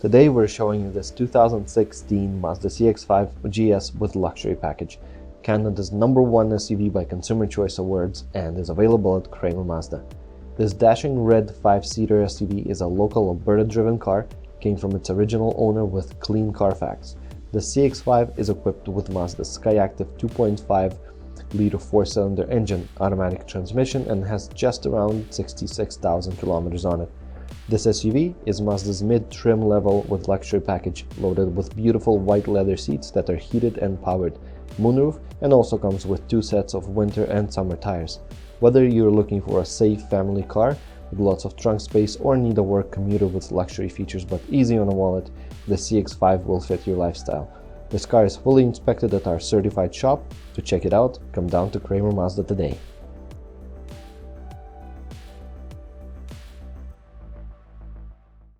Today we're showing you this 2016 Mazda CX-5 GS with luxury package, Canada's #1 SUV by Consumer Choice Awards, and is available at Kramer Mazda. This dashing red 5-seater SUV is a local Alberta-driven car, came from its original owner with clean Carfax. The CX-5 is equipped with Mazda's Skyactiv 2.5-liter 4-cylinder engine, automatic transmission, and has just around 66,000 kilometers on it. This SUV is Mazda's mid-trim level with luxury package, loaded with beautiful white leather seats that are heated and powered, moonroof, and also comes with 2 sets of winter and summer tires. Whether you're looking for a safe family car with lots of trunk space or need a work commuter with luxury features but easy on a wallet, the CX-5 will fit your lifestyle. This car is fully inspected at our certified shop. To check it out, come down to Kramer Mazda today.